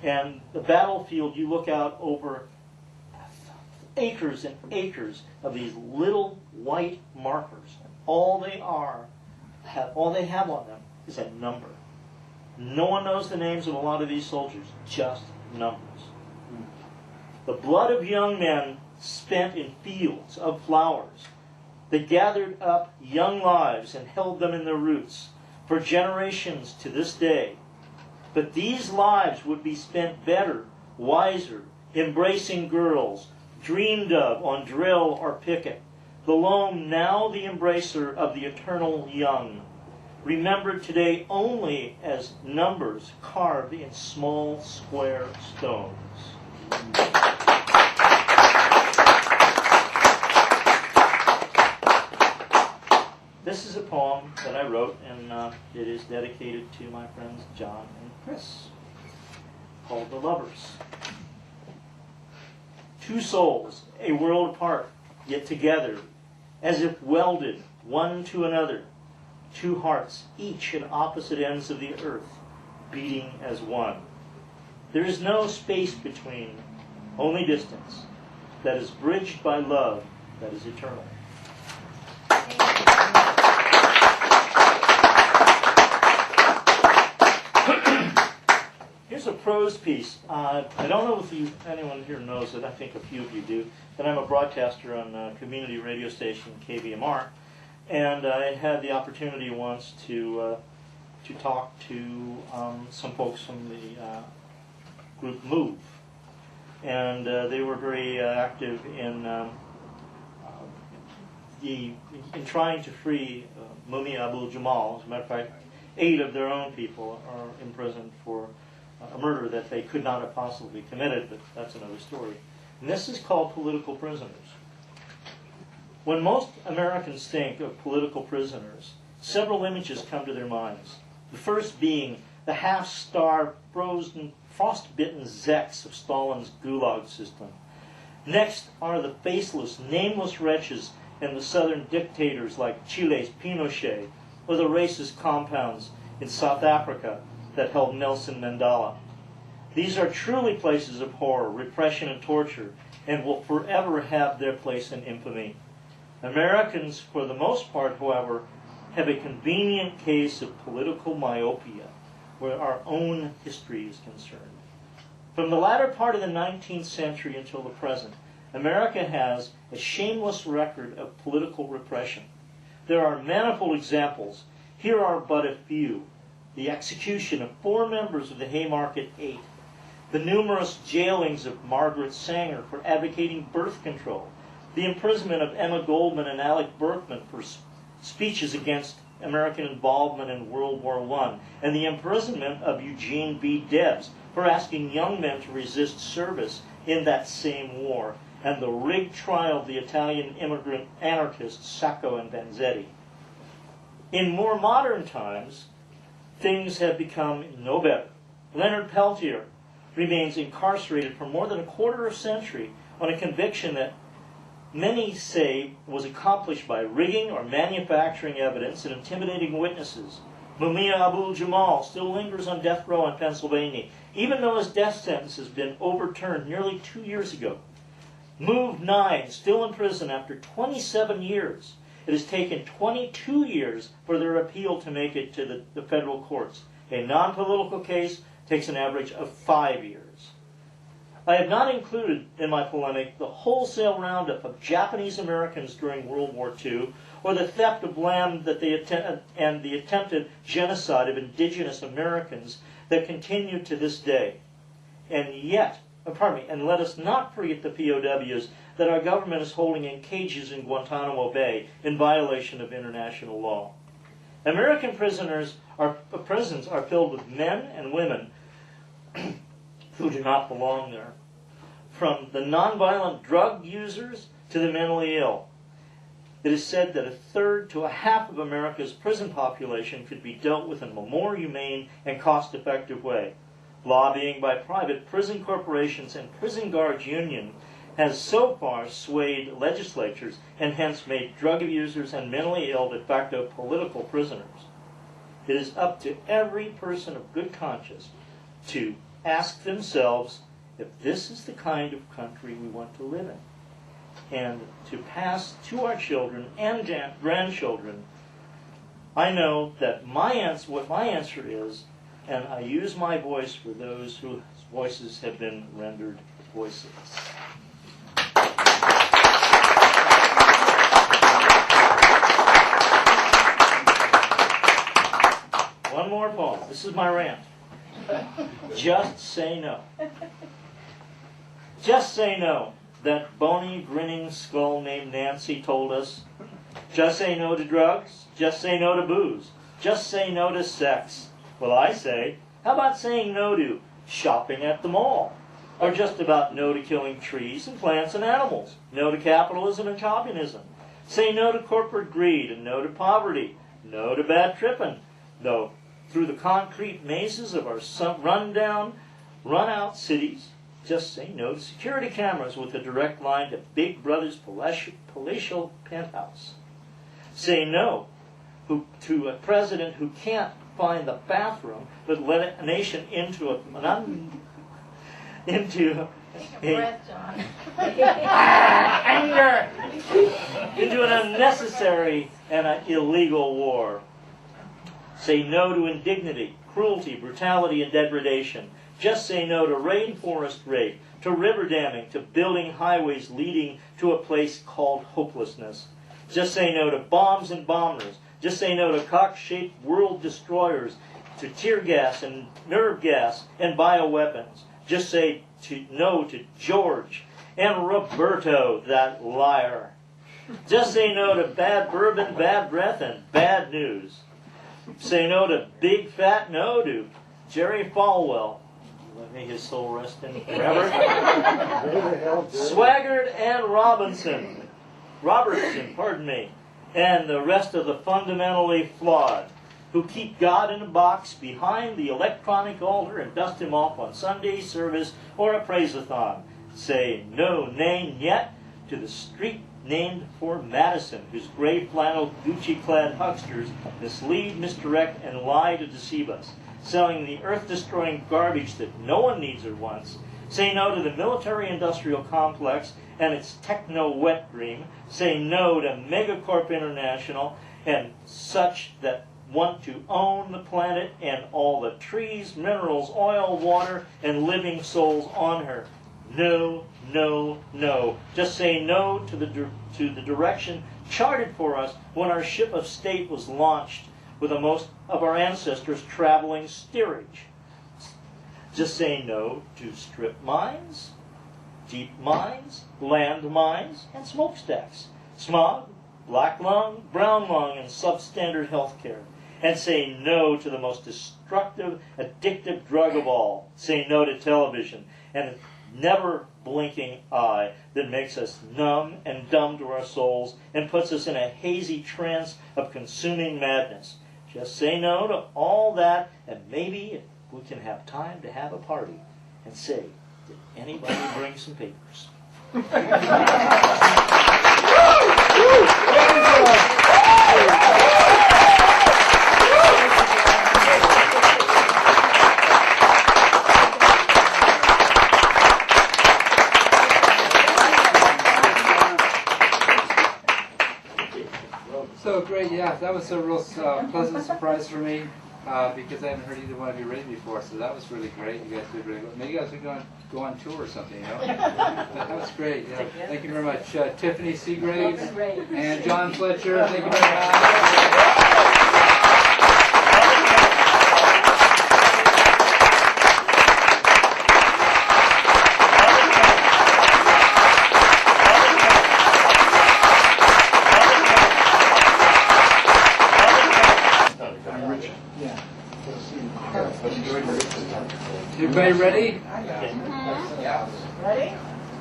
Speaker 9: and the battlefield, you look out over acres and acres of these little white markers. All they have on them is a number. No one knows the names of a lot of these soldiers, just numbers. The blood of young men spent in fields of flowers. They gathered up young lives and held them in their roots for generations to this day. But these lives would be spent better, wiser, embracing girls, dreamed of on drill or picket, the lone now the embracer of the eternal young, remembered today only as numbers carved in small square stones. This is a poem that I wrote, and it is dedicated to my friends John and Chris, called The Lovers. 2 souls, a world apart, yet together, as if welded one to another. 2 hearts, each at opposite ends of the earth, beating as one. There is no space between, only distance, that is bridged by love that is eternal. Here's a prose piece. I don't know if anyone here knows it. I think a few of you do. But I'm a broadcaster on a community radio station, KVMR, and I had the opportunity once to talk to some folks from the group Move, and they were very active in trying to free Mumia Abu-Jamal. As a matter of fact, 8 of their own people are imprisoned for a murder that they could not have possibly committed, but that's another story. And this is called Political Prisoners. When most Americans think of political prisoners, several images come to their minds. The first being the half-starved, frozen, frostbitten zeks of Stalin's Gulag system. Next are the faceless, nameless wretches and the southern dictators like Chile's Pinochet, or the racist compounds in South Africa that held Nelson Mandela. These are truly places of horror, repression, and torture, and will forever have their place in infamy. Americans, for the most part, however, have a convenient case of political myopia, where our own history is concerned. From the latter part of the 19th century until the present, America has a shameless record of political repression. There are manifold examples. Here are but a few. The execution of 4 members of the Haymarket 8, the numerous jailings of Margaret Sanger for advocating birth control, the imprisonment of Emma Goldman and Alec Berkman for speeches against American involvement in World War I, and the imprisonment of Eugene B. Debs for asking young men to resist service in that same war, and the rigged trial of the Italian immigrant anarchists Sacco and Vanzetti. In more modern times, things have become no better. Leonard Peltier remains incarcerated for more than a quarter of a century on a conviction that many say was accomplished by rigging or manufacturing evidence and intimidating witnesses. Mumia Abu-Jamal still lingers on death row in Pennsylvania, even though his death sentence has been overturned nearly 2 years ago. Move 9, still in prison after 27 years. It has taken 22 years for their appeal to make it to the federal courts. A non-political case takes an average of 5 years. I have not included in my polemic the wholesale roundup of Japanese Americans during World War II, or the theft of land and the attempted genocide of indigenous Americans that continue to this day. And let us not forget the POWs that our government is holding in cages in Guantanamo Bay in violation of international law. American prisons are filled with men and women who do not belong there. From the nonviolent drug users to the mentally ill. It is said that 1/3 to 1/2 of America's prison population could be dealt with in a more humane and cost-effective way. Lobbying by private prison corporations and prison guards union has so far swayed legislatures and hence made drug abusers and mentally ill de facto political prisoners. It is up to every person of good conscience to ask themselves if this is the kind of country we want to live in, and to pass to our children and grandchildren. I know that what my answer is, and I use my voice for those whose voices have been rendered voiceless. One more poem. This is my rant. Just say no. Just say no. That bony, grinning skull named Nancy told us. Just say no to drugs. Just say no to booze. Just say no to sex. Well, I say, how about saying no to shopping at the mall? Or just about no to killing trees and plants and animals. No to capitalism and communism. Say no to corporate greed and no to poverty. No to bad tripping. No through the concrete mazes of our run-down, run-out cities. Just say no to security cameras with a direct line to Big Brother's palatial penthouse. Say no to a president who can't find the bathroom but let a nation into an unnecessary and an illegal war. Say no to indignity, cruelty, brutality, and degradation. Just say no to rainforest rape, to river damming, to building highways leading to a place called hopelessness. Just say no to bombs and bombers. Just say no to cock-shaped world destroyers, to tear gas and nerve gas and bioweapons. Just say no to George and Roberto, that liar. Just say no to bad bourbon, bad breath, and bad news. Say no to big fat no to Jerry Falwell. May his soul rest in forever. Swaggart and Robertson, and the rest of the fundamentally flawed, who keep God in a box behind the electronic altar and dust him off on Sunday service or a praise-a-thon. Say no name yet to the street named for Madison, whose gray flannel Gucci-clad hucksters mislead, misdirect, and lie to deceive us, selling the earth-destroying garbage that no one needs or wants. Say no to the military-industrial complex and its techno-wet dream. Say no to Megacorp International and such that want to own the planet and all the trees, minerals, oil, water, and living souls on her. No, no, no. Just say no to the direction charted for us when our ship of state was launched, with the most of our ancestors traveling steerage. Just say no to strip mines, deep mines, land mines, and smokestacks, smog, black lung, brown lung, and substandard health care. And say no to the most destructive, addictive drug of all. Say no to television and a never blinking eye that makes us numb and dumb to our souls and puts us in a hazy trance of consuming madness. Just say no to all that, and maybe we can have time to have a party and say, did anybody bring some papers?
Speaker 1: So great, yeah, that was a real pleasant surprise for me. because I haven't heard either one of you read before, so that was really great. You guys did really well. Maybe you guys are going to go on tour or something, you know? that was great. Yeah. Thank you very much. Tiffany Seagraves and John Fletcher, thank you very much. Everybody ready?
Speaker 8: Ready?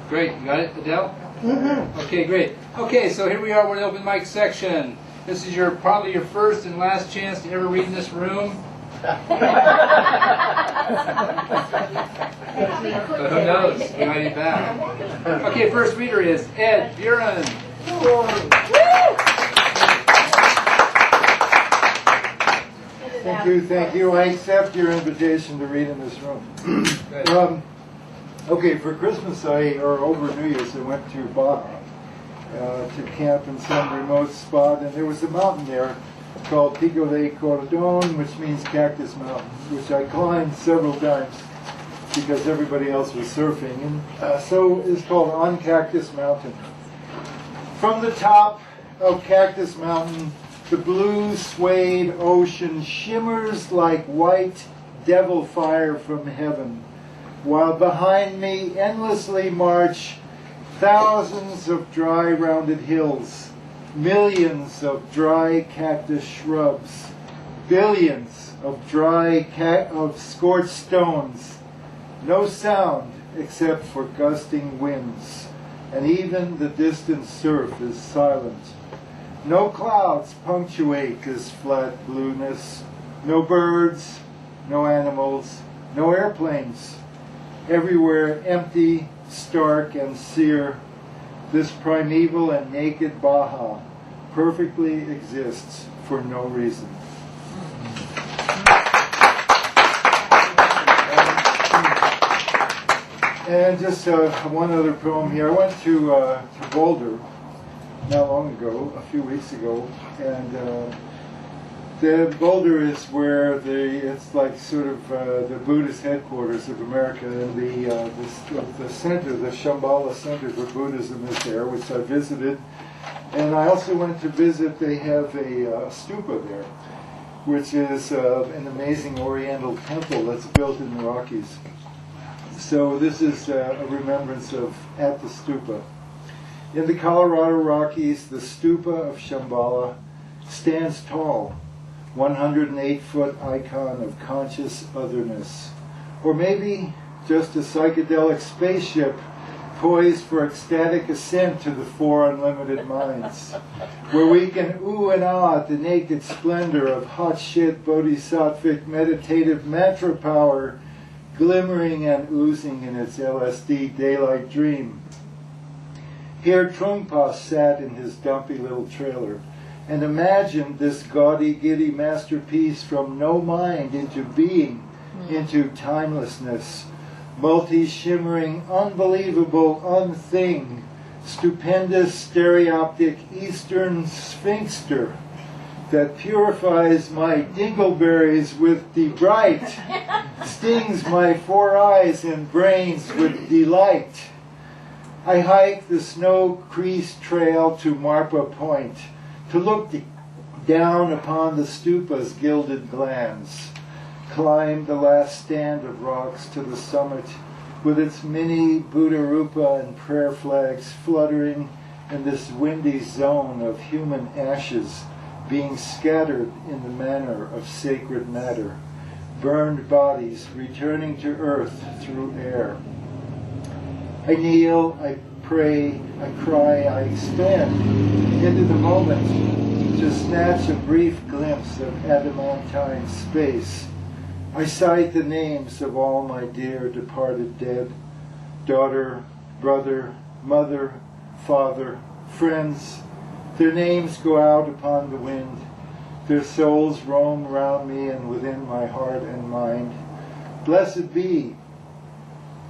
Speaker 1: Great. You got it, Adele? Mm-hmm. Okay, great. Okay, so here we are. We're in the open mic section. This is probably your first and last chance to ever read in this room. But who knows? We might be back. Okay, first reader is Ed Buren.
Speaker 5: Thank you. I accept your invitation to read in this room. Okay, for Christmas or over New Year's, I went to Baja to camp in some remote spot, and there was a mountain there called Pico de Cordon, which means Cactus Mountain, which I climbed several times because everybody else was surfing, and so it's called On Cactus Mountain. From the top of Cactus Mountain, the blue suede ocean shimmers like white devil fire from heaven, while behind me endlessly march thousands of dry rounded hills, millions of dry cactus shrubs, billions of of scorched stones, no sound except for gusting winds, and even the distant surf is silent. No clouds punctuate this flat blueness, no birds, no animals, no airplanes. Everywhere empty, stark, and sere, this primeval and naked Baja perfectly exists for no reason. And just one other poem here. I went to Boulder not long ago, a few weeks ago, and the Boulder is where it's like sort of the Buddhist headquarters of America, and the center, the Shambhala Center for Buddhism is there, which I visited. And I also went to visit, they have a stupa there, which is an amazing oriental temple that's built in the Rockies. So this is a remembrance at the stupa. In the Colorado Rockies, the stupa of Shambhala stands tall, 108-foot icon of conscious otherness. Or maybe just a psychedelic spaceship poised for ecstatic ascent to the four unlimited minds, where we can ooh and ah at the naked splendor of hot shit bodhisattvic meditative mantra power glimmering and oozing in its LSD daylight dream. Here Trungpa sat in his dumpy little trailer and imagined this gaudy, giddy masterpiece from no mind into being, into timelessness, multi-shimmering, unbelievable, unthing, stupendous, stereoptic Eastern sphinxter that purifies my dingleberries with delight, stings my 4 eyes and brains with delight. I hike the snow-creased trail to Marpa Point to look down upon the stupa's gilded glands, climb the last stand of rocks to the summit with its mini Buddha Rupa and prayer flags fluttering in this windy zone of human ashes being scattered in the manner of sacred matter, burned bodies returning to earth through air. I kneel, I pray, I cry, I expand into the moment to snatch a brief glimpse of adamantine space. I cite the names of all my dear departed dead, daughter, brother, mother, father, friends. Their names go out upon the wind. Their souls roam round me and within my heart and mind. Blessed be,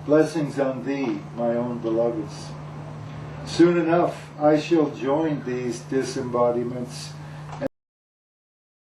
Speaker 5: blessings on thee, my own beloveds. Soon enough I shall join these disembodiments